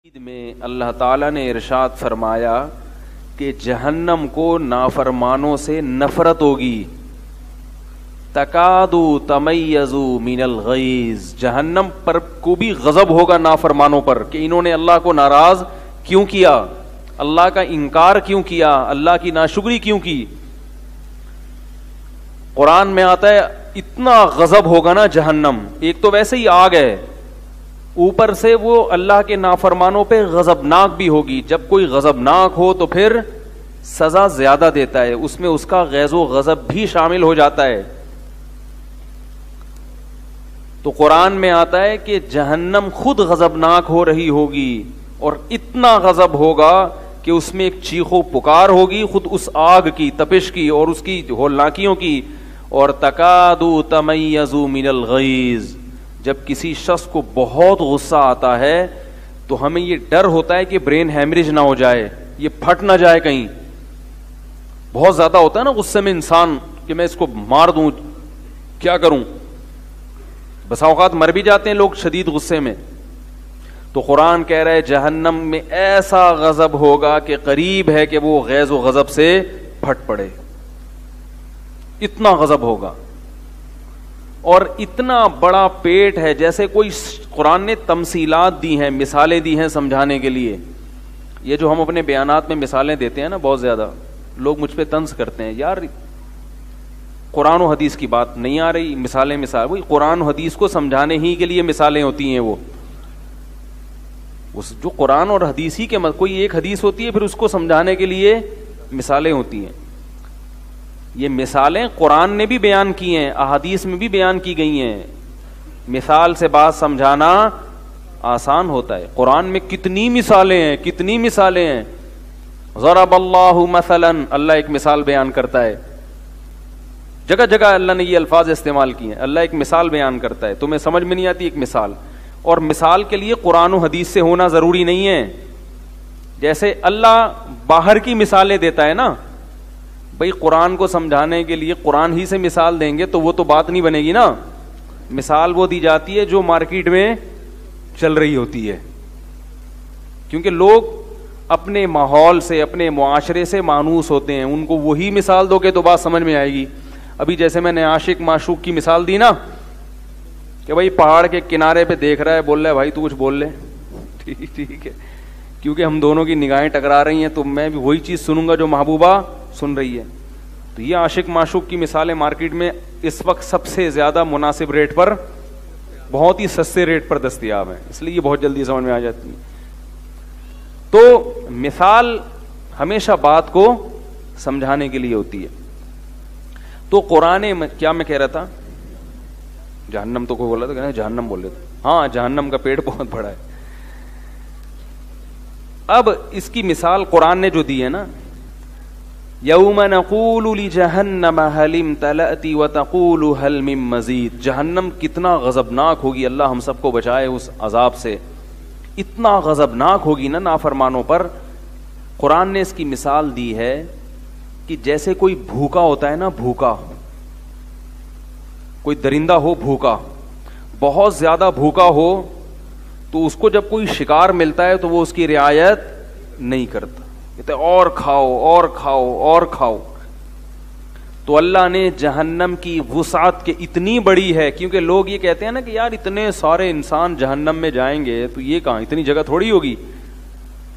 میں اللہ تعالیٰ نے ارشاد فرمایا کہ جہنم کو نافرمانوں سے نفرت ہوگی. تکادو تمیزو من الغیظ، جہنم پر کو بھی غضب ہوگا نافرمانوں پر کہ انہوں نے اللہ کو ناراض کیوں کیا، اللہ کا انکار کیوں کیا، اللہ کی ناشکری کیوں کی. قرآن میں آتا ہے اتنا غضب ہوگا نا جہنم، ایک تو ویسے ہی آگ ہے، اوپر سے وہ اللہ کے نافرمانوں پہ غضبناک بھی ہوگی. جب کوئی غضبناک ہو تو پھر سزا زیادہ دیتا ہے، اس میں اس کا غیظ و غضب بھی شامل ہو جاتا ہے. تو قرآن میں آتا ہے کہ جہنم خود غضبناک ہو رہی ہوگی اور اتنا غضب ہوگا کہ اس میں ایک چیخ و پکار ہوگی خود اس آگ کی، تپش کی اور اس کی ہولناکیوں کی. اور تکادو تمیزو من الغیظ، جب کسی شخص کو بہت غصہ آتا ہے تو ہمیں یہ ڈر ہوتا ہے کہ برین ہیمریج نہ ہو جائے، یہ پھٹ نہ جائے کہیں. بہت زیادہ ہوتا ہے نا غصے میں انسان کہ میں اس کو مار دوں، کیا کروں. بسا اوقات مر بھی جاتے ہیں لوگ شدید غصے میں. تو قرآن کہہ رہا ہے جہنم میں ایسا غضب ہوگا کہ قریب ہے کہ وہ غیظ و غضب سے پھٹ پڑے، اتنا غضب ہوگا. اور اتنا بڑا پیٹ ہے، جیسے کوئی قرآن نے تمثیلات دی ہیں، مثالیں دی ہیں سمجھانے کے لیے. یہ جو ہم اپنے بیانات میں مثالیں دیتے ہیں نا، بہت زیادہ لوگ مجھ پہ طنز کرتے ہیں، یار قرآن و حدیث کی بات نہیں آ رہی، مثالیں وہی قرآن و حدیث کو سمجھانے ہی کے لیے مثالیں ہوتی ہیں. وہ جو قرآن اور حدیث ہی کے کوئی ایک حدیث ہوتی ہے، پھر اس کو سمجھانے کے لیے مثالیں ہوتی ہیں. یہ مثالیں قرآن نے بھی بیان کی ہیں، احادیث میں بھی بیان کی گئی ہیں. مثال سے بات سمجھانا آسان ہوتا ہے. قرآن میں کتنی مثالیں ہیں، کتنی مثالیں ہیں. ضرب اللہ مثلا، اللہ ایک مثال بیان کرتا ہے. جگہ جگہ اللہ نے یہ الفاظ استعمال کیے ہیں. اللہ ایک مثال بیان کرتا ہے، تمہیں سمجھ میں نہیں آتی ایک مثال. اور مثال کے لیے قرآن و حدیث سے ہونا ضروری نہیں ہے. جیسے اللہ باہر کی مثالیں دیتا ہے نا، بھئی قرآن کو سمجھانے کے لیے قرآن ہی سے مثال دیں گے تو وہ تو بات نہیں بنے گی نا. مثال وہ دی جاتی ہے جو مارکیٹ میں چل رہی ہوتی ہے، کیونکہ لوگ اپنے ماحول سے، اپنے معاشرے سے مانوس ہوتے ہیں. ان کو وہی مثال دو گے تو بات سمجھ میں آئے گی. ابھی جیسے میں نے عاشق معشوق کی مثال دی نا، کہ بھائی پہاڑ کے کنارے پہ دیکھ رہا ہے، بول رہا ہے بھائی تو کچھ بول لے، ٹھیک ہے، کیونکہ ہم دونوں کی نگاہیں ٹکرا رہی ہیں تو میں بھی وہی چیز سنوں گا جو محبوبہ سن رہی ہے. تو یہ عاشق معشوق کی مثالیں مارکیٹ میں اس وقت سب سے زیادہ مناسب ریٹ پر، بہت ہی سستے ریٹ پر دستیاب ہیں، اس لیے یہ بہت جلدی سمجھ میں آ جاتی ہے. تو مثال ہمیشہ بات کو سمجھانے کے لیے ہوتی ہے. تو قرآن کیا میں کہہ رہا تھا، جہنم تو کوئی بولا تھا کہ جہنم بول رہے تھے، ہاں جہنم کا پیٹ بہت بڑا ہے. اب اس کی مثال قرآن نے جو دی ہے نا، یوم نقول لجہنم هل امتلأت وتقول هل من مزید، جہنم کتنا غضبناک ہوگی، اللہ ہم سب کو بچائے اس عذاب سے. اتنا غضبناک ہوگی نا نافرمانوں پر. قرآن نے اس کی مثال دی ہے کہ جیسے کوئی بھوکا ہوتا ہے نا، بھوکا کوئی درندہ ہو، بھوکا بہت زیادہ بھوکا ہو تو اس کو جب کوئی شکار ملتا ہے تو وہ اس کی رعایت نہیں کرتا، کہتے اور کھاؤ اور کھاؤ اور کھاؤ. تو اللہ نے جہنم کی وسعت کے اتنی بڑی ہے، کیونکہ لوگ یہ کہتے ہیں نا کہ یار اتنے سارے انسان جہنم میں جائیں گے تو یہ کہاں اتنی جگہ تھوڑی ہوگی.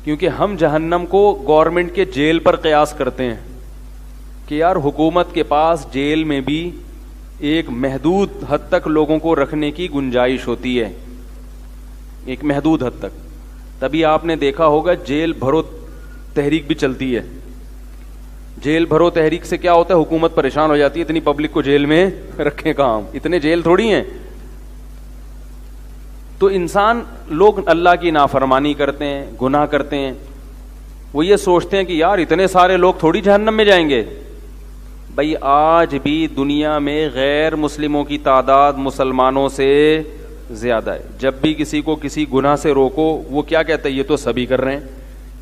کیونکہ ہم جہنم کو گورنمنٹ کے جیل پر قیاس کرتے ہیں کہ یار حکومت کے پاس جیل میں بھی ایک محدود حد تک لوگوں کو رکھنے کی گنجائش ہوتی ہے، ایک محدود حد تک. تبھی آپ نے دیکھا ہوگا جیل بھرو تحریک بھی چلتی ہے. جیل بھرو تحریک سے کیا ہوتا ہے، حکومت پریشان ہو جاتی ہے، اتنی پبلک کو جیل میں رکھیں کہاں، اتنے جیل تھوڑی ہیں. تو انسان، لوگ اللہ کی نافرمانی کرتے ہیں، گناہ کرتے ہیں، وہ یہ سوچتے ہیں کہ یار اتنے سارے لوگ تھوڑی جہنم میں جائیں گے. بھائی آج بھی دنیا میں غیر مسلموں کی تعداد مسلمانوں سے زیادہ ہے. جب بھی کسی کو کسی گناہ سے روکو وہ کیا کہتا ہے، یہ تو سبھی کر رہے ہیں،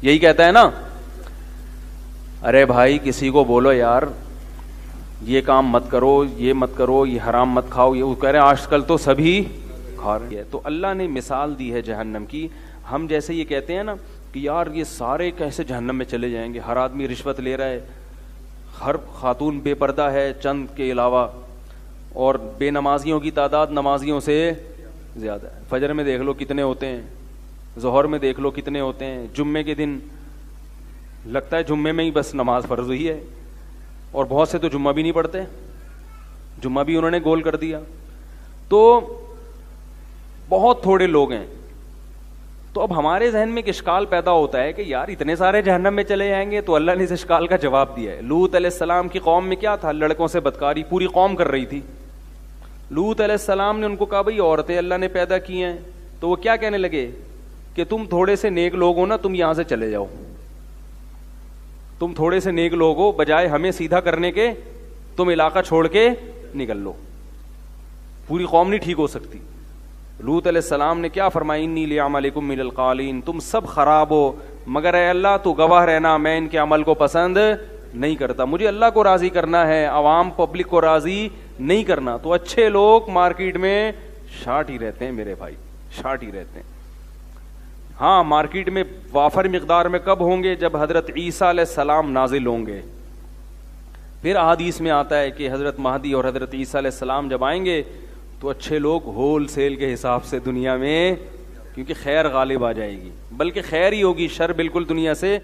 یہی کہتا ہے نا. ارے بھائی کسی کو بولو یار یہ کام مت کرو، یہ مت کرو، یہ حرام مت کھاؤ، یہ وہ کہہ رہے ہیں آج کل تو سبھی کھا رہے ہیں. تو اللہ نے مثال دی ہے جہنم کی. ہم جیسے یہ کہتے ہیں نا کہ یار یہ سارے کیسے جہنم میں چلے جائیں گے, ہر آدمی رشوت لے رہا ہے, ہر خاتون بے پردہ ہے چند کے علاوہ, اور بے نمازیوں کی تعداد نمازیوں سے زیادہ ہے. فجر میں دیکھ لو کتنے ہوتے ہیں, ظہر میں دیکھ لو کتنے ہوتے ہیں, جمعے کے دن لگتا ہے جمعے میں ہی بس نماز فرض ہوئی ہے, اور بہت سے تو جمعہ بھی نہیں پڑھتے, جمعہ بھی انہوں نے گول کر دیا. تو بہت تھوڑے لوگ ہیں. تو اب ہمارے ذہن میں ایک اشکال پیدا ہوتا ہے کہ یار اتنے سارے جہنم میں چلے جائیں گے. تو اللہ نے اس اشکال کا جواب دیا ہے. لوط علیہ السلام کی قوم میں کیا تھا, لڑکوں سے بدکاری پوری قوم کر رہی تھی. لوط علیہ السلام نے ان کو کہا بھائی عورتیں اللہ نے پیدا کی ہیں. تو وہ کیا کہنے لگے کہ تم تھوڑے سے نیک لوگ ہو نا, تم یہاں سے چلے جاؤ, تم تھوڑے سے نیک لوگ ہو, بجائے ہمیں سیدھا کرنے کے تم علاقہ چھوڑ کے نکل لو. پوری قوم نہیں ٹھیک ہو سکتی. لوط علیہ السلام نے کیا فرمایا, انی لعملکم من القالین, تم سب خراب ہو مگر اے اللہ تو گواہ رہنا میں ان کے عمل کو پسند نہیں کرتا. مجھے اللہ کو راضی کرنا ہے, عوام پبلک کو راضی نہیں کرنا. تو اچھے لوگ مارکیٹ میں شارٹ ہی رہتے ہیں میرے بھائی, شارٹ ہی رہتے ہیں. ہاں مارکیٹ میں وافر مقدار میں کب ہوں گے, جب حضرت عیسیٰ علیہ السلام نازل ہوں گے. پھر احادیث میں آتا ہے کہ حضرت مہدی اور حضرت عیسیٰ علیہ السلام جب آئیں گے تو اچھے لوگ ہول سیل کے حساب سے دنیا میں, کیونکہ خیر غالب آ جائے گی, بلکہ خیر ہی ہوگی, شر بالکل دنیا سے